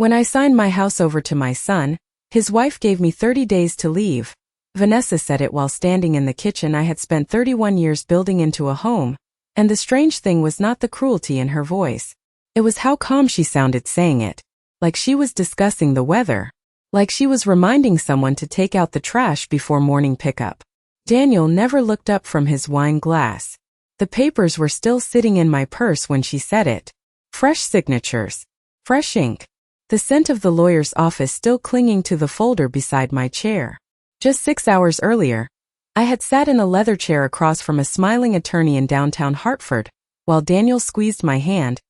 When I signed my house over to my son, his wife gave me 30 days to leave. Vanessa said it while standing in the kitchen I had spent 31 years building into a home, and the strange thing was not the cruelty in her voice. It was how calm she sounded saying it, like she was discussing the weather, like she was reminding someone to take out the trash before morning pickup. Daniel never looked up from his wine glass. The papers were still sitting in my purse when she said it. Fresh signatures. Fresh ink. The scent of the lawyer's office still clinging to the folder beside my chair. Just 6 hours earlier, I had sat in a leather chair across from a smiling attorney in downtown Hartford, while Daniel squeezed my hand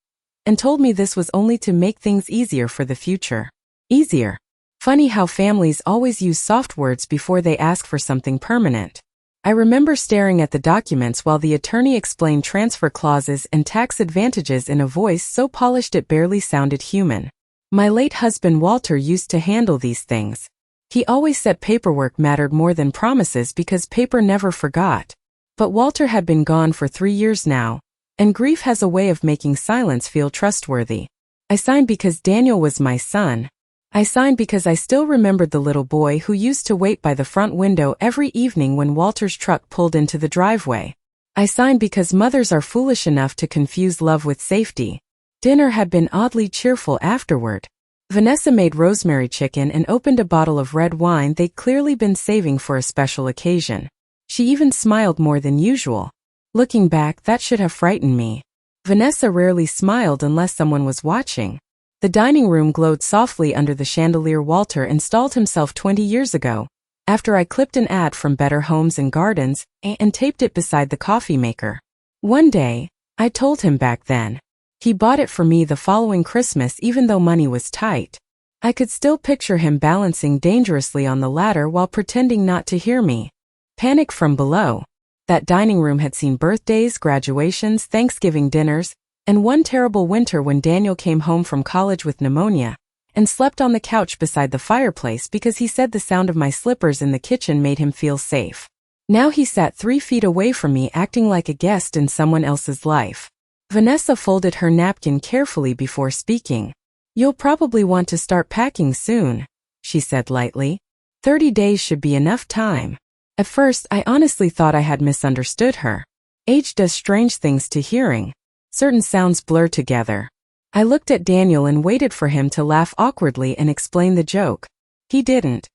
and told me this was only to make things easier for the future. Easier. Funny how families always use soft words before they ask for something permanent. I remember staring at the documents while the attorney explained transfer clauses and tax advantages in a voice so polished it barely sounded human. My late husband Walter used to handle these things. He always said paperwork mattered more than promises because paper never forgot. But Walter had been gone for 3 years now, and grief has a way of making silence feel trustworthy. I signed because Daniel was my son. I signed because I still remembered the little boy who used to wait by the front window every evening when Walter's truck pulled into the driveway. I signed because mothers are foolish enough to confuse love with safety. Dinner had been oddly cheerful afterward. Vanessa made rosemary chicken and opened a bottle of red wine they'd clearly been saving for a special occasion. She even smiled more than usual. Looking back, that should have frightened me. Vanessa rarely smiled unless someone was watching. The dining room glowed softly under the chandelier Walter installed himself 20 years ago, after I clipped an ad from Better Homes and Gardens and taped it beside the coffee maker. One day, I told him back then. He bought it for me the following Christmas even though money was tight. I could still picture him balancing dangerously on the ladder while pretending not to hear me. Panic from below. That dining room had seen birthdays, graduations, Thanksgiving dinners, and one terrible winter when Daniel came home from college with pneumonia and slept on the couch beside the fireplace because he said the sound of my slippers in the kitchen made him feel safe. Now he sat 3 feet away from me acting like a guest in someone else's life. Vanessa folded her napkin carefully before speaking. "You'll probably want to start packing soon," she said lightly. 30 days should be enough time. At first, I honestly thought I had misunderstood her. Age does strange things to hearing. Certain sounds blur together. I looked at Daniel and waited for him to laugh awkwardly and explain the joke. He didn't.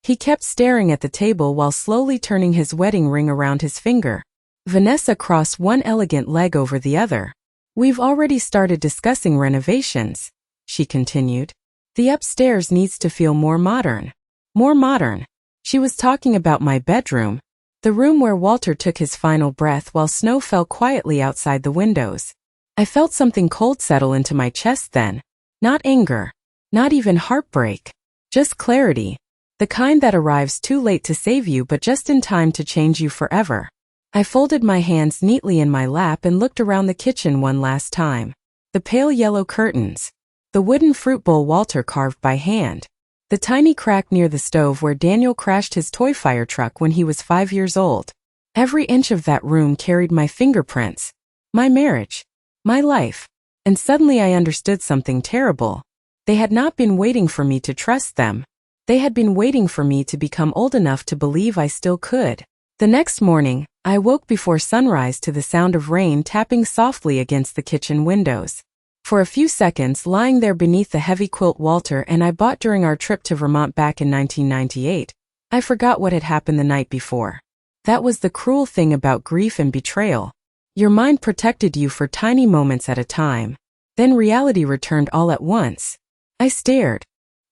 He kept staring at the table while slowly turning his wedding ring around his finger. Vanessa crossed one elegant leg over the other. "We've already started discussing renovations," she continued. "The upstairs needs to feel more modern." More modern. She was talking about my bedroom, the room where Walter took his final breath while snow fell quietly outside the windows. I felt something cold settle into my chest then. Not anger. Not even heartbreak. Just clarity. The kind that arrives too late to save you but just in time to change you forever. I folded my hands neatly in my lap and looked around the kitchen one last time. The pale yellow curtains. The wooden fruit bowl Walter carved by hand. The tiny crack near the stove where Daniel crashed his toy fire truck when he was 5 years old. Every inch of that room carried my fingerprints. My marriage. My life. And suddenly I understood something terrible. They had not been waiting for me to trust them. They had been waiting for me to become old enough to believe I still could. The next morning, I woke before sunrise to the sound of rain tapping softly against the kitchen windows. For a few seconds, lying there beneath the heavy quilt Walter and I bought during our trip to Vermont back in 1998, I forgot what had happened the night before. That was the cruel thing about grief and betrayal. Your mind protected you for tiny moments at a time. Then reality returned all at once. I stared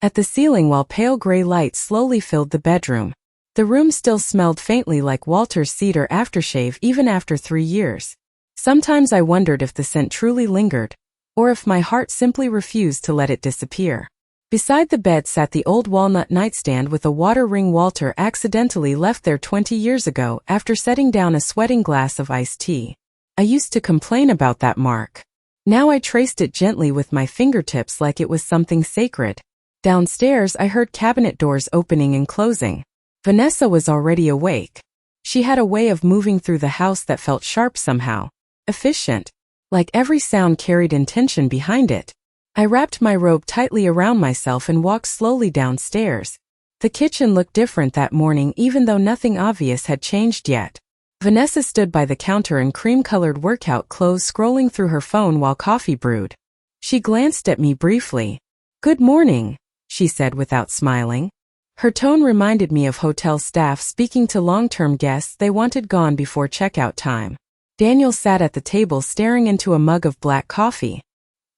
at the ceiling while pale gray light slowly filled the bedroom. The room still smelled faintly like Walter's cedar aftershave even after 3 years. Sometimes I wondered if the scent truly lingered, or if my heart simply refused to let it disappear. Beside the bed sat the old walnut nightstand with a water ring Walter accidentally left there 20 years ago after setting down a sweating glass of iced tea. I used to complain about that mark. Now I traced it gently with my fingertips like it was something sacred. Downstairs I heard cabinet doors opening and closing. Vanessa was already awake. She had a way of moving through the house that felt sharp somehow. Efficient. Like every sound carried intention behind it. I wrapped my robe tightly around myself and walked slowly downstairs. The kitchen looked different that morning even though nothing obvious had changed yet. Vanessa stood by the counter in cream-colored workout clothes scrolling through her phone while coffee brewed. She glanced at me briefly. "Good morning," she said without smiling. Her tone reminded me of hotel staff speaking to long-term guests they wanted gone before checkout time. Daniel sat at the table staring into a mug of black coffee.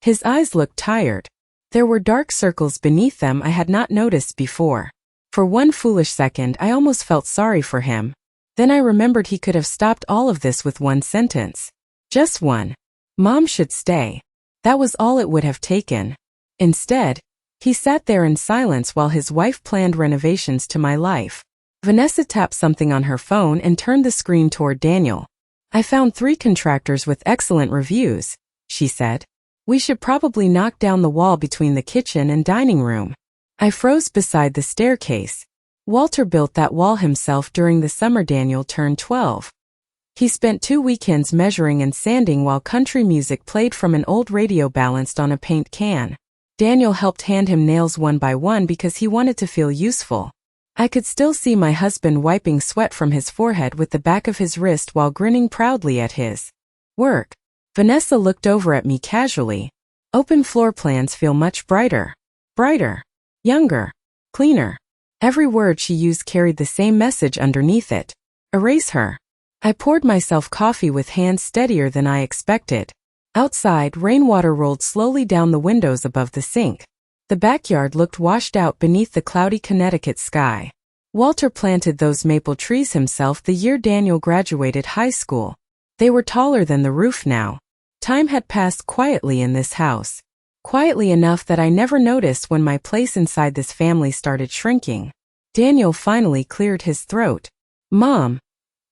His eyes looked tired. There were dark circles beneath them I had not noticed before. For one foolish second I almost felt sorry for him. Then I remembered he could have stopped all of this with one sentence. Just one. "Mom should stay." That was all it would have taken. Instead, he sat there in silence while his wife planned renovations to my life. Vanessa tapped something on her phone and turned the screen toward Daniel. "I found 3 contractors with excellent reviews," she said. "We should probably knock down the wall between the kitchen and dining room." I froze beside the staircase. Walter built that wall himself during the summer Daniel turned 12. He spent 2 weekends measuring and sanding while country music played from an old radio balanced on a paint can. Daniel helped hand him nails one by one because he wanted to feel useful. I could still see my husband wiping sweat from his forehead with the back of his wrist while grinning proudly at his work. Vanessa looked over at me casually. "Open floor plans feel much brighter. Brighter. Younger. Cleaner." Every word she used carried the same message underneath it. Erase her. I poured myself coffee with hands steadier than I expected. Outside, rainwater rolled slowly down the windows above the sink. The backyard looked washed out beneath the cloudy Connecticut sky. Walter planted those maple trees himself the year Daniel graduated high school. They were taller than the roof now. Time had passed quietly in this house. Quietly enough that I never noticed when my place inside this family started shrinking. Daniel finally cleared his throat. "Mom,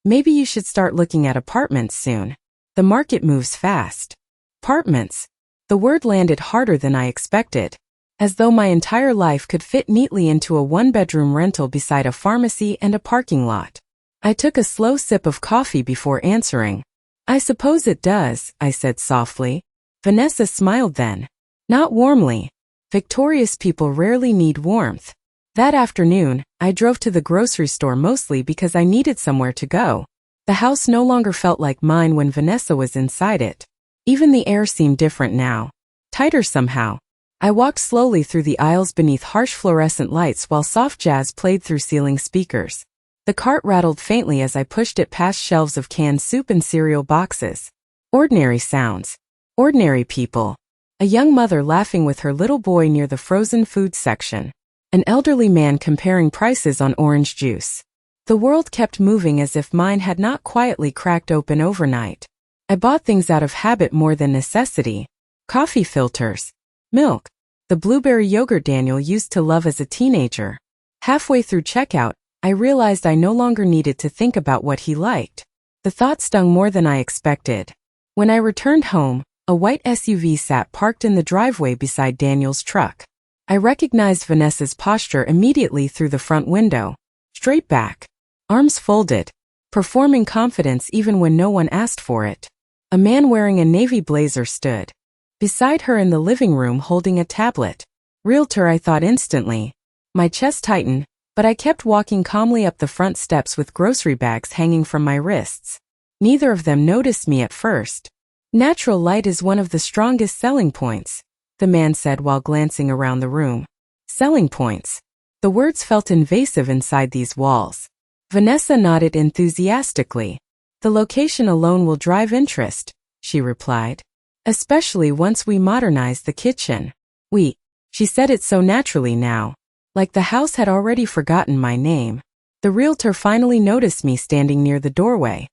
maybe you should start looking at apartments soon. The market moves fast." Apartments. The word landed harder than I expected. As though my entire life could fit neatly into a 1-bedroom rental beside a pharmacy and a parking lot. I took a slow sip of coffee before answering. "I suppose it does," I said softly. Vanessa smiled then. Not warmly. Victorious people rarely need warmth. That afternoon, I drove to the grocery store mostly because I needed somewhere to go. The house no longer felt like mine when Vanessa was inside it. Even the air seemed different now. Tighter somehow. I walked slowly through the aisles beneath harsh fluorescent lights while soft jazz played through ceiling speakers. The cart rattled faintly as I pushed it past shelves of canned soup and cereal boxes. Ordinary sounds. Ordinary people. A young mother laughing with her little boy near the frozen food section. An elderly man comparing prices on orange juice. The world kept moving as if mine had not quietly cracked open overnight. I bought things out of habit more than necessity. Coffee filters. Milk. The blueberry yogurt Daniel used to love as a teenager. Halfway through checkout, I realized I no longer needed to think about what he liked. The thought stung more than I expected. When I returned home, a white SUV sat parked in the driveway beside Daniel's truck. I recognized Vanessa's posture immediately through the front window. Straight back. Arms folded. Performing confidence even when no one asked for it. A man wearing a navy blazer stood beside her in the living room holding a tablet. Realtor, I thought instantly. My chest tightened, but I kept walking calmly up the front steps with grocery bags hanging from my wrists. Neither of them noticed me at first. "Natural light is one of the strongest selling points," the man said while glancing around the room. Selling points. The words felt invasive inside these walls. Vanessa nodded enthusiastically. "The location alone will drive interest," she replied. "Especially once we modernize the kitchen." She said it so naturally now. Like the house had already forgotten my name. The realtor finally noticed me standing near the doorway.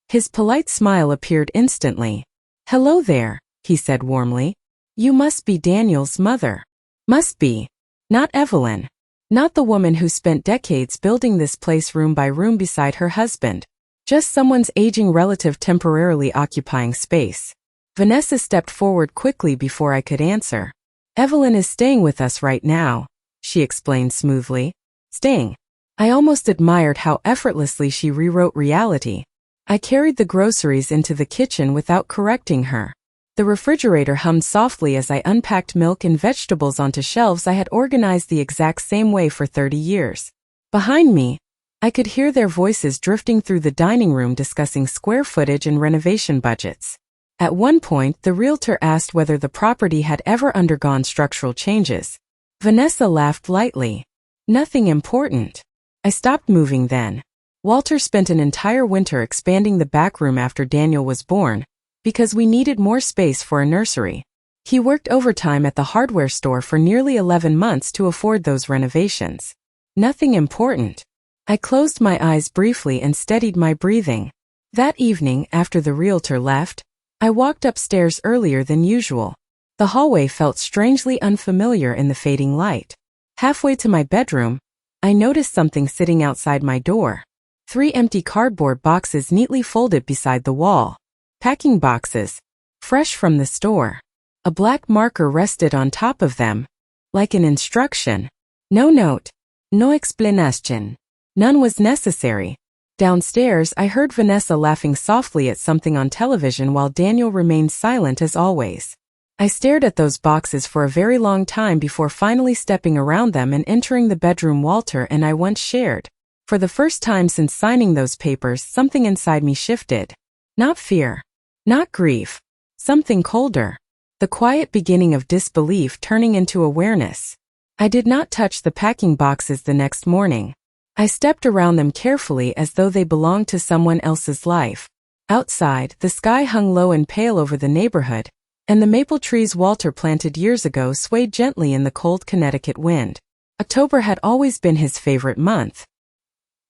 His polite smile appeared instantly. "Hello there," he said warmly. "You must be Daniel's mother." Must be. Not Evelyn. Not the woman who spent decades building this place room by room beside her husband. Just someone's aging relative temporarily occupying space. Vanessa stepped forward quickly before I could answer. "Evelyn is staying with us right now," she explained smoothly. Staying. I almost admired how effortlessly she rewrote reality. I carried the groceries into the kitchen without correcting her. The refrigerator hummed softly as I unpacked milk and vegetables onto shelves I had organized the exact same way for 30 years. Behind me, I could hear their voices drifting through the dining room discussing square footage and renovation budgets. At one point, the realtor asked whether the property had ever undergone structural changes. Vanessa laughed lightly. Nothing important. I stopped moving then. Walter spent an entire winter expanding the back room after Daniel was born, because we needed more space for a nursery. He worked overtime at the hardware store for nearly 11 months to afford those renovations. Nothing important. I closed my eyes briefly and steadied my breathing. That evening, after the realtor left, I walked upstairs earlier than usual. The hallway felt strangely unfamiliar in the fading light. Halfway to my bedroom, I noticed something sitting outside my door. 3 empty cardboard boxes neatly folded beside the wall. Packing boxes, fresh from the store. A black marker rested on top of them, like an instruction. No note, no explanation. None was necessary. Downstairs, I heard Vanessa laughing softly at something on television while Daniel remained silent as always. I stared at those boxes for a very long time before finally stepping around them and entering the bedroom Walter and I once shared. For the first time since signing those papers, something inside me shifted. Not fear. Not grief. Something colder. The quiet beginning of disbelief turning into awareness. I did not touch the packing boxes the next morning. I stepped around them carefully as though they belonged to someone else's life. Outside, the sky hung low and pale over the neighborhood, and the maple trees Walter planted years ago swayed gently in the cold Connecticut wind. October had always been his favorite month.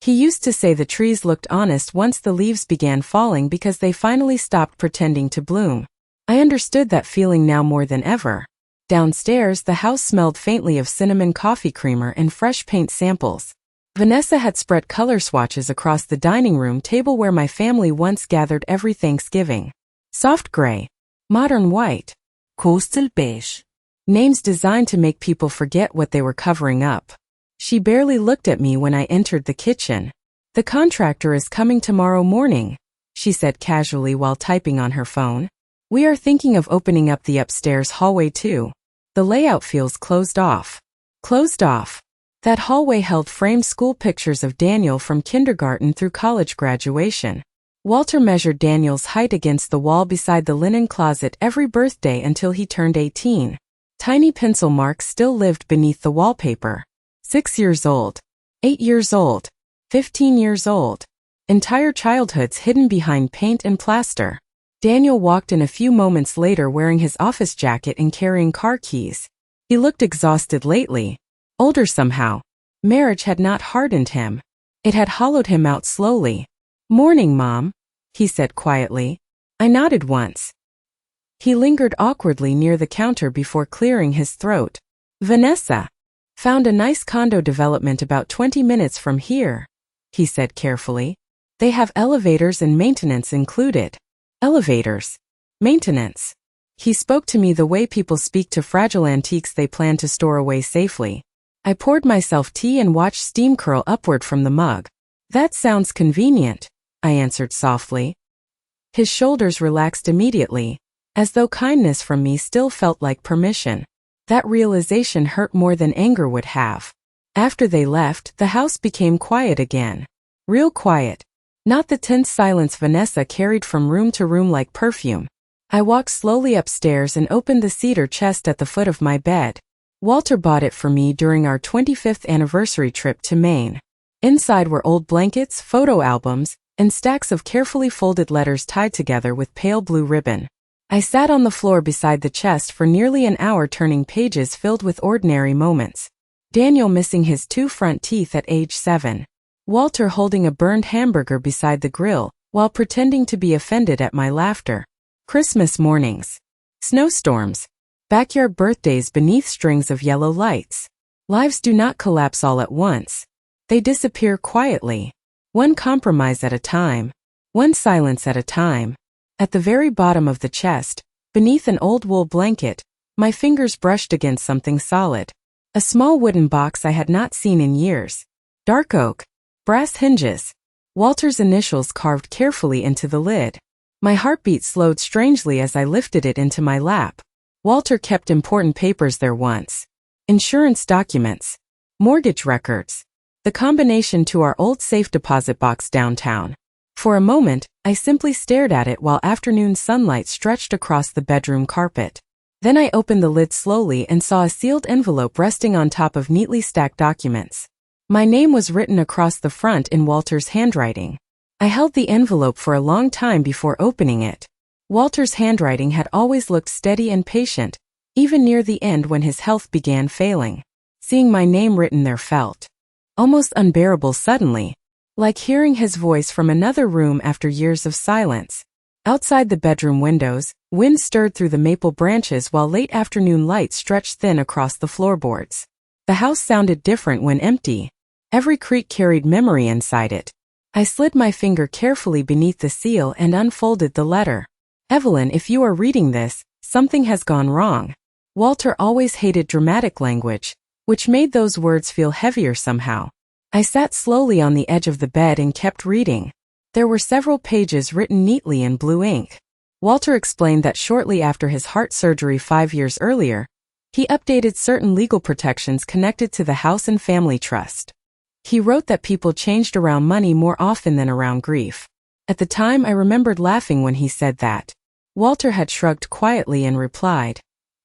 He used to say the trees looked honest once the leaves began falling because they finally stopped pretending to bloom. I understood that feeling now more than ever. Downstairs, the house smelled faintly of cinnamon coffee creamer and fresh paint samples. Vanessa had spread color swatches across the dining room table where my family once gathered every Thanksgiving. Soft gray, modern white, coastal beige. Names designed to make people forget what they were covering up. She barely looked at me when I entered the kitchen. "The contractor is coming tomorrow morning," she said casually while typing on her phone. "We are thinking of opening up the upstairs hallway too. The layout feels closed off." Closed off. That hallway held framed school pictures of Daniel from kindergarten through college graduation. Walter measured Daniel's height against the wall beside the linen closet every birthday until he turned 18. Tiny pencil marks still lived beneath the wallpaper. 6 years old, 8 years old, 15 years old. Entire childhoods hidden behind paint and plaster. Daniel walked in a few moments later wearing his office jacket and carrying car keys. He looked exhausted lately. Older somehow. Marriage had not hardened him. It had hollowed him out slowly. "Morning, Mom," he said quietly. I nodded once. He lingered awkwardly near the counter before clearing his throat. "Vanessa. Found a nice condo development about 20 minutes from here," he said carefully. "They have elevators and maintenance included." Elevators. Maintenance. He spoke to me the way people speak to fragile antiques they plan to store away safely. I poured myself tea and watched steam curl upward from the mug. "That sounds convenient," I answered softly. His shoulders relaxed immediately, as though kindness from me still felt like permission. That realization hurt more than anger would have. After they left, the house became quiet again. Real quiet. Not the tense silence Vanessa carried from room to room like perfume. I walked slowly upstairs and opened the cedar chest at the foot of my bed. Walter bought it for me during our 25th anniversary trip to Maine. Inside were old blankets, photo albums, and stacks of carefully folded letters tied together with pale blue ribbon. I sat on the floor beside the chest for nearly an hour turning pages filled with ordinary moments. Daniel missing his 2 front teeth at age 7. Walter holding a burned hamburger beside the grill while pretending to be offended at my laughter. Christmas mornings. Snowstorms. Backyard birthdays beneath strings of yellow lights. Lives do not collapse all at once. They disappear quietly. One compromise at a time. One silence at a time. At the very bottom of the chest, beneath an old wool blanket, my fingers brushed against something solid. A small wooden box I had not seen in years. Dark oak. Brass hinges. Walter's initials carved carefully into the lid. My heartbeat slowed strangely as I lifted it into my lap. Walter kept important papers there once. Insurance documents. Mortgage records. The combination to our old safe deposit box downtown. For a moment, I simply stared at it while afternoon sunlight stretched across the bedroom carpet. Then I opened the lid slowly and saw a sealed envelope resting on top of neatly stacked documents. My name was written across the front in Walter's handwriting. I held the envelope for a long time before opening it. Walter's handwriting had always looked steady and patient, even near the end when his health began failing. Seeing my name written there felt almost unbearable suddenly, like hearing his voice from another room after years of silence. Outside the bedroom windows, wind stirred through the maple branches while late afternoon light stretched thin across the floorboards. The house sounded different when empty. Every creak carried memory inside it. I slid my finger carefully beneath the seal and unfolded the letter. Evelyn, if you are reading this, something has gone wrong. Walter always hated dramatic language, which made those words feel heavier somehow. I sat slowly on the edge of the bed and kept reading. There were several pages written neatly in blue ink. Walter explained that shortly after his heart surgery 5 years earlier, he updated certain legal protections connected to the house and family trust. He wrote that people changed around money more often than around grief. At the time, I remembered laughing when he said that. Walter had shrugged quietly and replied,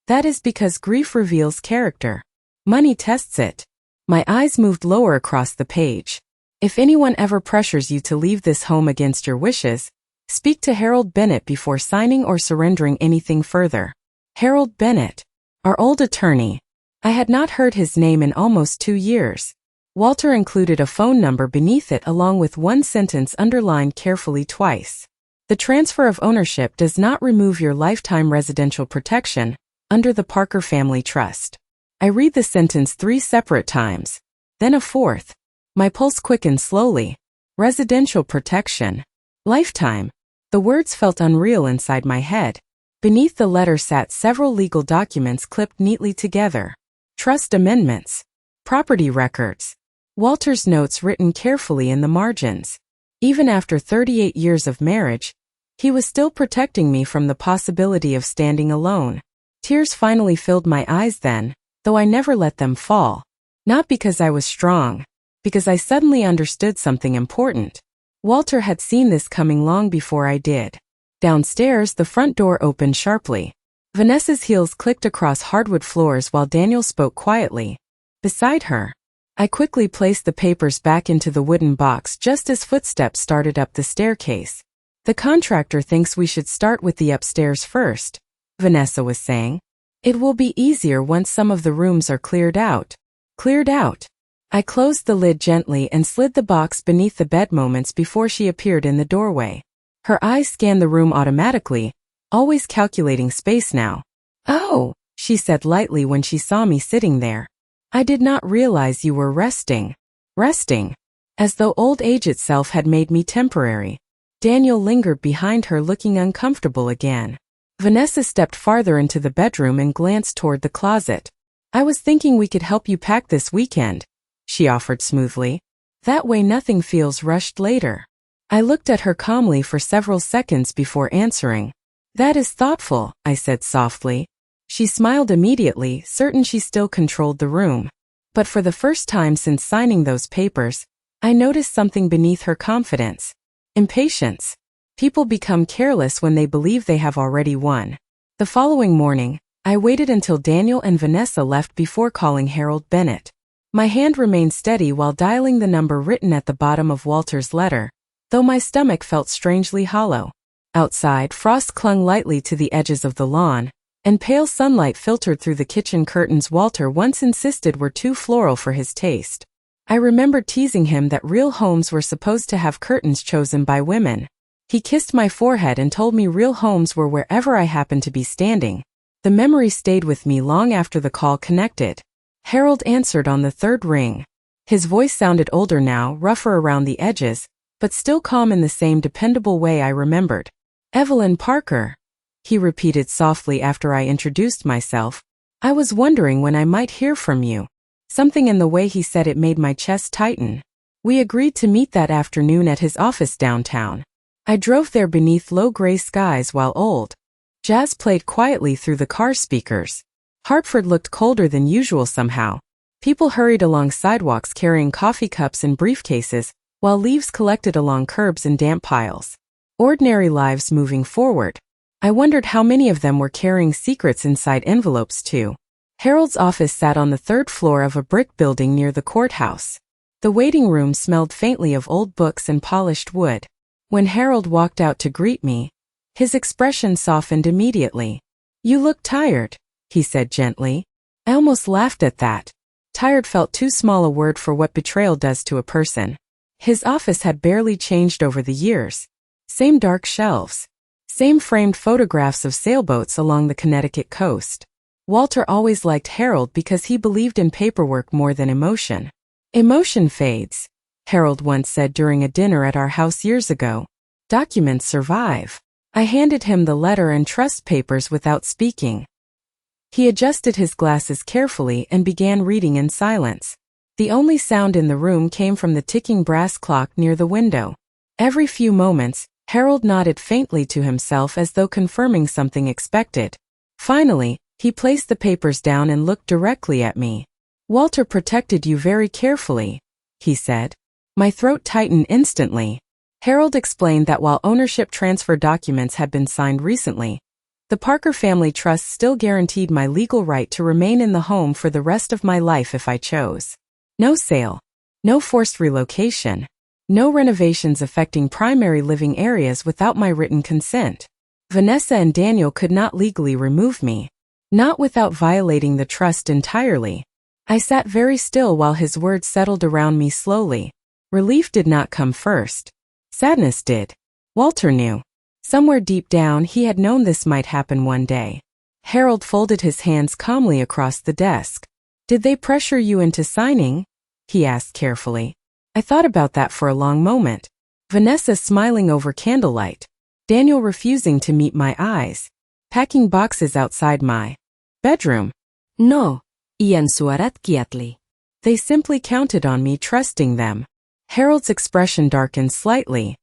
"That is because grief reveals character. Money tests it." My eyes moved lower across the page. If anyone ever pressures you to leave this home against your wishes, speak to Harold Bennett before signing or surrendering anything further. Harold Bennett, our old attorney. I had not heard his name in almost 2 years. Walter included a phone number beneath it along with one sentence underlined carefully twice. The transfer of ownership does not remove your lifetime residential protection under the Parker Family Trust. I read the sentence 3 separate times, then a fourth. My pulse quickened slowly. Residential protection. Lifetime. The words felt unreal inside my head. Beneath the letter sat several legal documents clipped neatly together. Trust amendments. Property records. Walter's notes written carefully in the margins. Even after 38 years of marriage, he was still protecting me from the possibility of standing alone. Tears finally filled my eyes then, though I never let them fall. Not because I was strong, because I suddenly understood something important. Walter had seen this coming long before I did. Downstairs, the front door opened sharply. Vanessa's heels clicked across hardwood floors while Daniel spoke quietly. Beside her, I quickly placed the papers back into the wooden box just as footsteps started up the staircase. "The contractor thinks we should start with the upstairs first," Vanessa was saying. "It will be easier once some of the rooms are cleared out." Cleared out. I closed the lid gently and slid the box beneath the bed moments before she appeared in the doorway. Her eyes scanned the room automatically, always calculating space now. "Oh," she said lightly when she saw me sitting there. "I did not realize you were resting." Resting. As though old age itself had made me temporary. Daniel lingered behind her, looking uncomfortable again. Vanessa stepped farther into the bedroom and glanced toward the closet. "I was thinking we could help you pack this weekend," she offered smoothly. "That way nothing feels rushed later." I looked at her calmly for several seconds before answering. "That is thoughtful," I said softly. She smiled immediately, certain she still controlled the room. But for the first time since signing those papers, I noticed something beneath her confidence. Impatience. People become careless when they believe they have already won. The following morning, I waited until Daniel and Vanessa left before calling Harold Bennett. My hand remained steady while dialing the number written at the bottom of Walter's letter, though my stomach felt strangely hollow. Outside, frost clung lightly to the edges of the lawn, and pale sunlight filtered through the kitchen curtains Walter once insisted were too floral for his taste. I remembered teasing him that real homes were supposed to have curtains chosen by women. He kissed my forehead and told me real homes were wherever I happened to be standing. The memory stayed with me long after the call connected. Harold answered on the third ring. His voice sounded older now, rougher around the edges, but still calm in the same dependable way I remembered. "Evelyn Parker," he repeated softly after I introduced myself. "I was wondering when I might hear from you." Something in the way he said it made my chest tighten. We agreed to meet that afternoon at his office downtown. I drove there beneath low gray skies while old jazz played quietly through the car speakers. Hartford looked colder than usual somehow. People hurried along sidewalks carrying coffee cups and briefcases, while leaves collected along curbs and damp piles. Ordinary lives moving forward. I wondered how many of them were carrying secrets inside envelopes too. Harold's office sat on the third floor of a brick building near the courthouse. The waiting room smelled faintly of old books and polished wood. When Harold walked out to greet me, his expression softened immediately. "You look tired," he said gently. I almost laughed at that. Tired felt too small a word for what betrayal does to a person. His office had barely changed over the years. Same dark shelves. Same framed photographs of sailboats along the Connecticut coast. Walter always liked Harold because he believed in paperwork more than emotion. "Emotion fades," Harold once said during a dinner at our house years ago. "Documents survive." I handed him the letter and trust papers without speaking. He adjusted his glasses carefully and began reading in silence. The only sound in the room came from the ticking brass clock near the window. Every few moments, Harold nodded faintly to himself as though confirming something expected. Finally, he placed the papers down and looked directly at me. "Walter protected you very carefully," he said. My throat tightened instantly. Harold explained that while ownership transfer documents had been signed recently, the Parker family trust still guaranteed my legal right to remain in the home for the rest of my life if I chose. No sale. No forced relocation. No renovations affecting primary living areas without my written consent. Vanessa and Daniel could not legally remove me. Not without violating the trust entirely. I sat very still while his words settled around me slowly. Relief did not come first. Sadness did. Walter knew. Somewhere deep down he had known this might happen one day. Harold folded his hands calmly across the desk. "Did they pressure you into signing?" he asked carefully. I thought about that for a long moment. Vanessa smiling over candlelight. Daniel refusing to meet my eyes. Packing boxes outside my bedroom. "No," Ian suarat quietly. They simply counted on me trusting them. Harold's expression darkened slightly.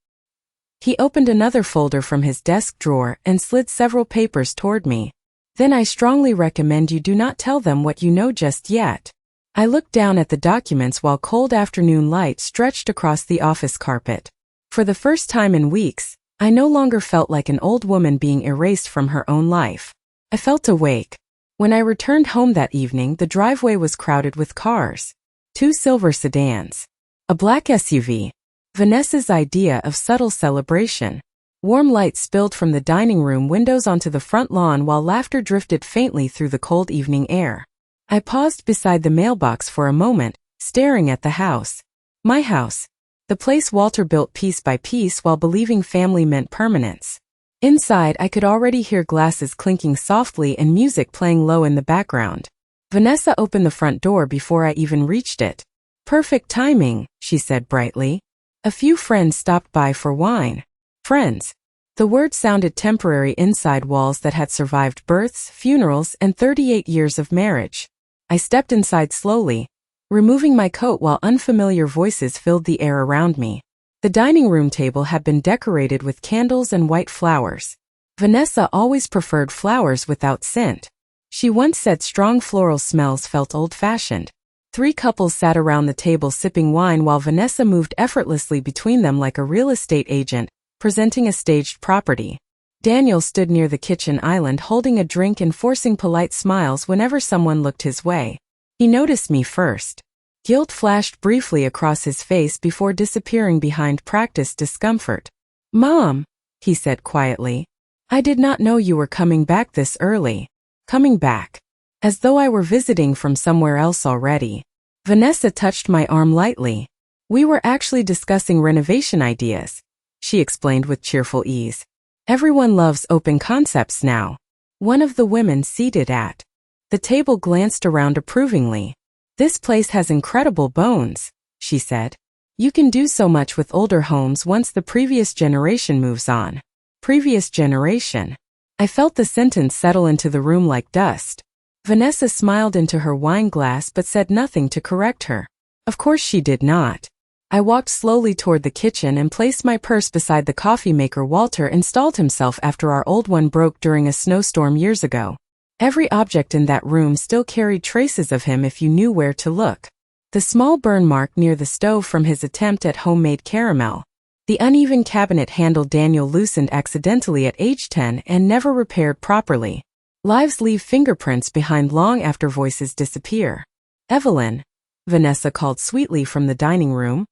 He opened another folder from his desk drawer and slid several papers toward me. "Then I strongly recommend you do not tell them what you know just yet." I looked down at the documents while cold afternoon light stretched across the office carpet. For the first time in weeks, I no longer felt like an old woman being erased from her own life. I felt awake. When I returned home that evening, the driveway was crowded with cars. 2 silver sedans. A black SUV. Vanessa's idea of subtle celebration. Warm light spilled from the dining room windows onto the front lawn while laughter drifted faintly through the cold evening air. I paused beside the mailbox for a moment, staring at the house. My house. The place Walter built piece by piece while believing family meant permanence. Inside, I could already hear glasses clinking softly and music playing low in the background. Vanessa opened the front door before I even reached it. "Perfect timing," she said brightly. "A few friends stopped by for wine." Friends. The word sounded temporary inside walls that had survived births, funerals, and 38 years of marriage. I stepped inside slowly, removing my coat while unfamiliar voices filled the air around me. The dining room table had been decorated with candles and white flowers. Vanessa always preferred flowers without scent. She once said strong floral smells felt old-fashioned. 3 couples sat around the table sipping wine while Vanessa moved effortlessly between them like a real estate agent, presenting a staged property. Daniel stood near the kitchen island holding a drink and forcing polite smiles whenever someone looked his way. He noticed me first. Guilt flashed briefly across his face before disappearing behind practiced discomfort. "Mom," he said quietly, "I did not know you were coming back this early." Coming back. As though I were visiting from somewhere else already. Vanessa touched my arm lightly. "We were actually discussing renovation ideas," she explained with cheerful ease. "Everyone loves open concepts now." One of the women seated at the table glanced around approvingly. "This place has incredible bones," she said. "You can do so much with older homes once the previous generation moves on." Previous generation. I felt the sentence settle into the room like dust. Vanessa smiled into her wine glass but said nothing to correct her. Of course she did not. I walked slowly toward the kitchen and placed my purse beside the coffee maker Walter installed himself after our old one broke during a snowstorm years ago. Every object in that room still carried traces of him if you knew where to look. The small burn mark near the stove from his attempt at homemade caramel. The uneven cabinet handle Daniel loosened accidentally at age 10 and never repaired properly. Lives leave fingerprints behind long after voices disappear. Evelyn, Vanessa called sweetly from the dining room.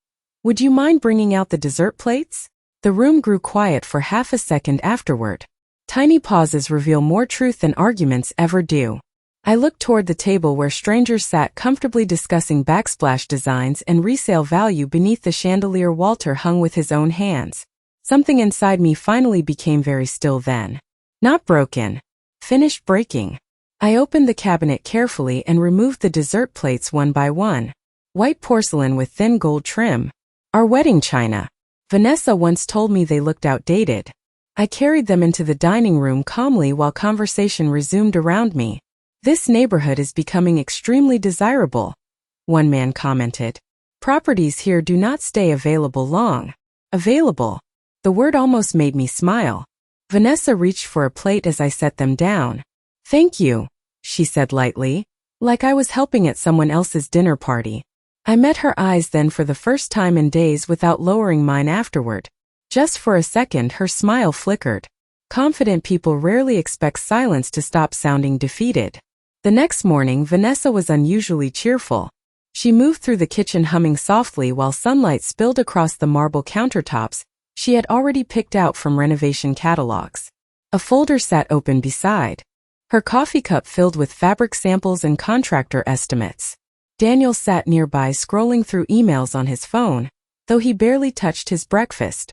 Would you mind bringing out the dessert plates? The room grew quiet for half a second afterward. Tiny pauses reveal more truth than arguments ever do. I looked toward the table where strangers sat comfortably discussing backsplash designs and resale value beneath the chandelier Walter hung with his own hands. Something inside me finally became very still then. Not broken. Finished breaking. I opened the cabinet carefully and removed the dessert plates one by one. White porcelain with thin gold trim. Our wedding china. Vanessa once told me they looked outdated. I carried them into the dining room calmly while conversation resumed around me. This neighborhood is becoming extremely desirable, one man commented. Properties here do not stay available long. Available. The word almost made me smile. Vanessa reached for a plate as I set them down. Thank you, she said lightly, like I was helping at someone else's dinner party. I met her eyes then for the first time in days without lowering mine afterward. Just for a second her smile flickered. Confident people rarely expect silence to stop sounding defeated. The next morning Vanessa was unusually cheerful. She moved through the kitchen humming softly while sunlight spilled across the marble countertops she had already picked out from renovation catalogs. A folder sat open beside her coffee cup filled with fabric samples and contractor estimates. Daniel sat nearby scrolling through emails on his phone, though he barely touched his breakfast.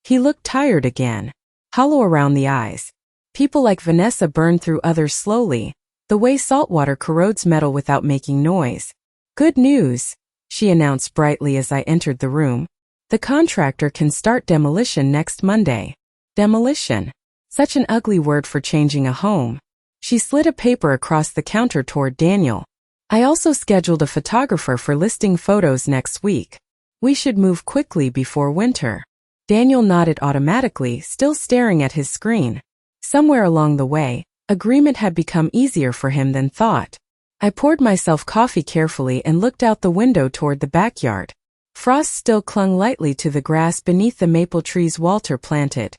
He looked tired again, hollow around the eyes. People like Vanessa burn through others slowly, the way saltwater corrodes metal without making noise. Good news, she announced brightly as I entered the room. The contractor can start demolition next Monday. Demolition. Such an ugly word for changing a home. She slid a paper across the counter toward Daniel. I also scheduled a photographer for listing photos next week. We should move quickly before winter. Daniel nodded automatically, still staring at his screen. Somewhere along the way, agreement had become easier for him than thought. I poured myself coffee carefully and looked out the window toward the backyard. Frost still clung lightly to the grass beneath the maple trees Walter planted.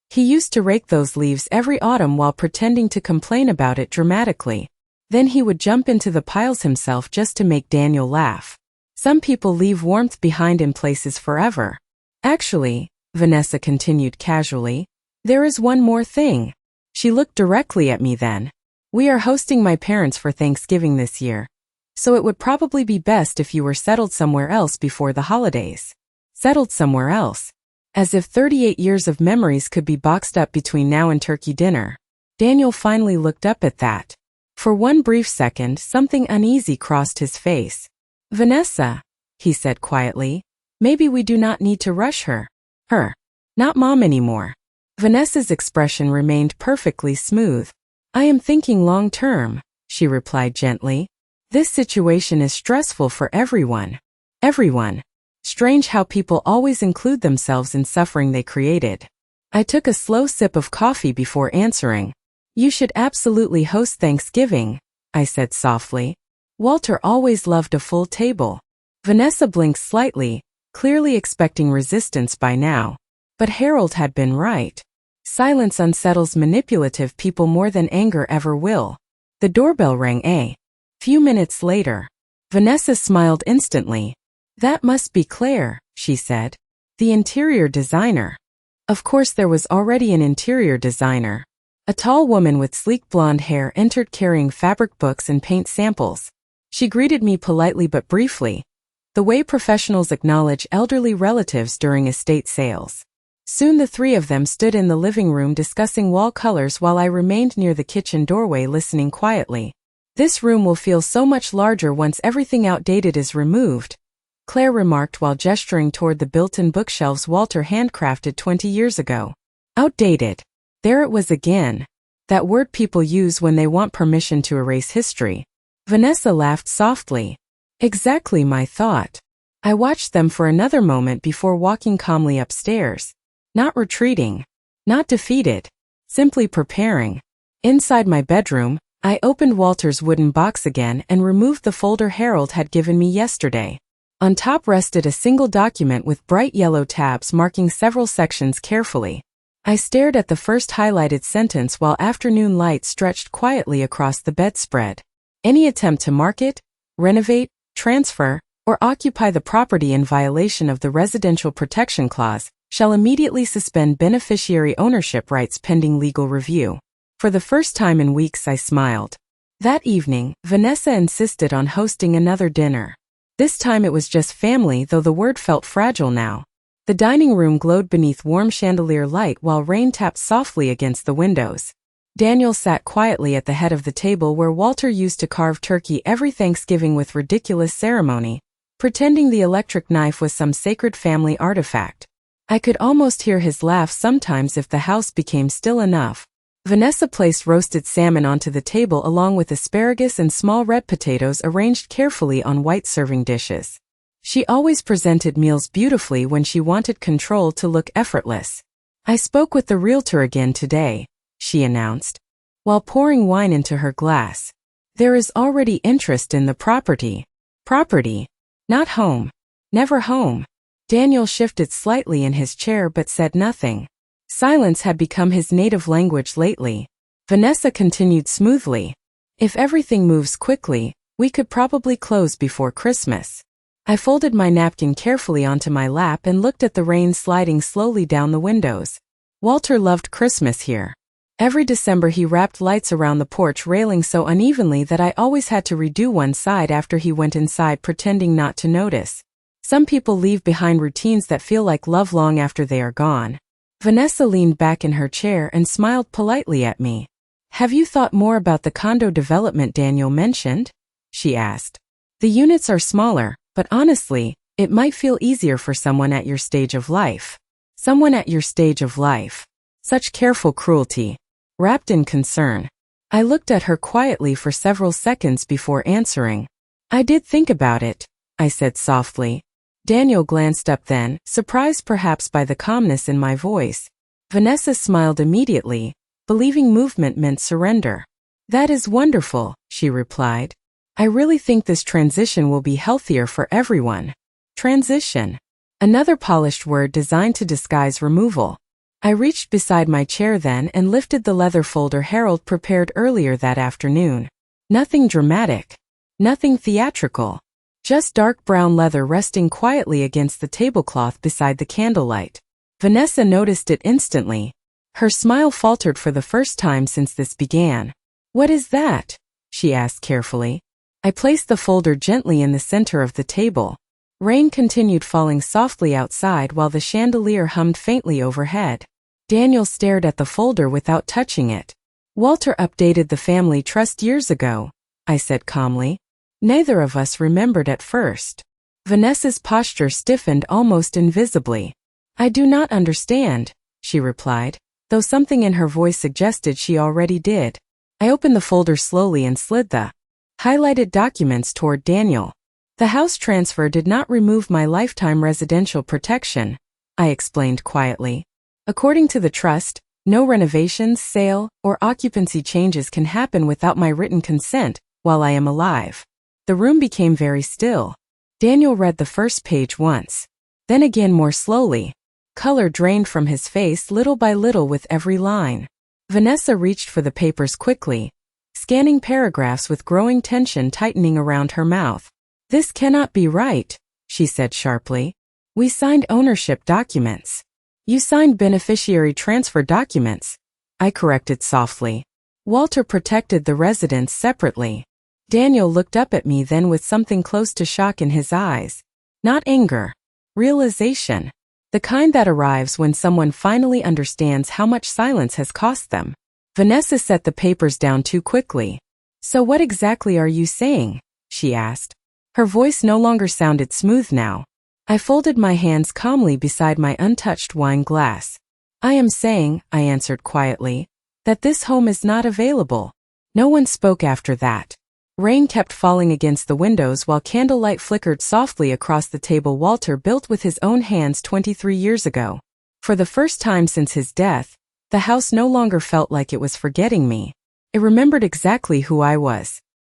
He used to rake those leaves every autumn while pretending to complain about it dramatically. Then he would jump into the piles himself just to make Daniel laugh. Some people leave warmth behind in places forever. Actually, Vanessa continued casually, there is one more thing. She looked directly at me then. We are hosting my parents for Thanksgiving this year, so it would probably be best if you were settled somewhere else before the holidays. Settled somewhere else. As if 38 years of memories could be boxed up between now and turkey dinner. Daniel finally looked up at that. For one brief second, something uneasy crossed his face. Vanessa, he said quietly, maybe we do not need to rush her. Her. Not Mom anymore. Vanessa's expression remained perfectly smooth. I am thinking long term, she replied gently. This situation is stressful for everyone. Everyone. Strange how people always include themselves in suffering they created. I took a slow sip of coffee before answering. You should absolutely host Thanksgiving, I said softly. Walter always loved a full table. Vanessa blinked slightly, clearly expecting resistance by now. But Harold had been right. Silence unsettles manipulative people more than anger ever will. The doorbell rang a few minutes later. Vanessa smiled instantly. That must be Claire, she said. The interior designer. Of course there was already an interior designer. A tall woman with sleek blonde hair entered carrying fabric books and paint samples. She greeted me politely but briefly, the way professionals acknowledge elderly relatives during estate sales. Soon the three of them stood in the living room discussing wall colors while I remained near the kitchen doorway listening quietly. This room will feel so much larger once everything outdated is removed, Claire remarked while gesturing toward the built-in bookshelves Walter handcrafted 20 years ago. Outdated. There it was again. That word people use when they want permission to erase history. Vanessa laughed softly. Exactly my thought. I watched them for another moment before walking calmly upstairs. Not retreating. Not defeated. Simply preparing. Inside my bedroom, I opened Walter's wooden box again and removed the folder Harold had given me yesterday. On top rested a single document with bright yellow tabs marking several sections carefully. I stared at the first highlighted sentence while afternoon light stretched quietly across the bedspread. Any attempt to market, renovate, transfer, or occupy the property in violation of the Residential Protection Clause shall immediately suspend beneficiary ownership rights pending legal review. For the first time in weeks I smiled. That evening, Vanessa insisted on hosting another dinner. This time it was just family, though the word felt fragile now. The dining room glowed beneath warm chandelier light while rain tapped softly against the windows. Daniel sat quietly at the head of the table where Walter used to carve turkey every Thanksgiving with ridiculous ceremony, pretending the electric knife was some sacred family artifact. I could almost hear his laugh sometimes if the house became still enough. Vanessa placed roasted salmon onto the table along with asparagus and small red potatoes arranged carefully on white serving dishes. She always presented meals beautifully when she wanted control to look effortless. I spoke with the realtor again today, she announced, while pouring wine into her glass. There is already interest in the property. Property. Not home. Never home. Daniel shifted slightly in his chair but said nothing. Silence had become his native language lately. Vanessa continued smoothly. If everything moves quickly, we could probably close before Christmas. I folded my napkin carefully onto my lap and looked at the rain sliding slowly down the windows. Walter loved Christmas here. Every December he wrapped lights around the porch railing so unevenly that I always had to redo one side after he went inside, pretending not to notice. Some people leave behind routines that feel like love long after they are gone. Vanessa leaned back in her chair and smiled politely at me. Have you thought more about the condo development Daniel mentioned? She asked. The units are smaller, but honestly, it might feel easier for someone at your stage of life. Someone at your stage of life. Such careful cruelty. Wrapped in concern. I looked at her quietly for several seconds before answering. I did think about it, I said softly. Daniel glanced up then, surprised perhaps by the calmness in my voice. Vanessa smiled immediately, believing movement meant surrender. That is wonderful, she replied. I really think this transition will be healthier for everyone. Transition. Another polished word designed to disguise removal. I reached beside my chair then and lifted the leather folder Harold prepared earlier that afternoon. Nothing dramatic. Nothing theatrical. Just dark brown leather resting quietly against the tablecloth beside the candlelight. Vanessa noticed it instantly. Her smile faltered for the first time since this began. What is that? She asked carefully. I placed the folder gently in the center of the table. Rain continued falling softly outside while the chandelier hummed faintly overhead. Daniel stared at the folder without touching it. Walter updated the family trust years ago, I said calmly. Neither of us remembered at first. Vanessa's posture stiffened almost invisibly. I do not understand, she replied, though something in her voice suggested she already did. I opened the folder slowly and slid the highlighted documents toward Daniel. The house transfer did not remove my lifetime residential protection, I explained quietly. According to the trust, no renovations, sale, or occupancy changes can happen without my written consent while I am alive. The room became very still. Daniel read the first page once. Then again more slowly. Color drained from his face little by little with every line. Vanessa reached for the papers quickly, scanning paragraphs with growing tension tightening around her mouth. This cannot be right, she said sharply. We signed ownership documents. You signed beneficiary transfer documents, I corrected softly. Walter protected the residents separately. Daniel looked up at me then with something close to shock in his eyes. Not anger. Realization. The kind that arrives when someone finally understands how much silence has cost them. Vanessa set the papers down too quickly. So what exactly are you saying? She asked. Her voice no longer sounded smooth now. I folded my hands calmly beside my untouched wine glass. I am saying, I answered quietly, that this home is not available. No one spoke after that. Rain kept falling against the windows while candlelight flickered softly across the table Walter built with his own hands 23 years ago. For the first time since his death, the house no longer felt like it was forgetting me. It remembered exactly who I was.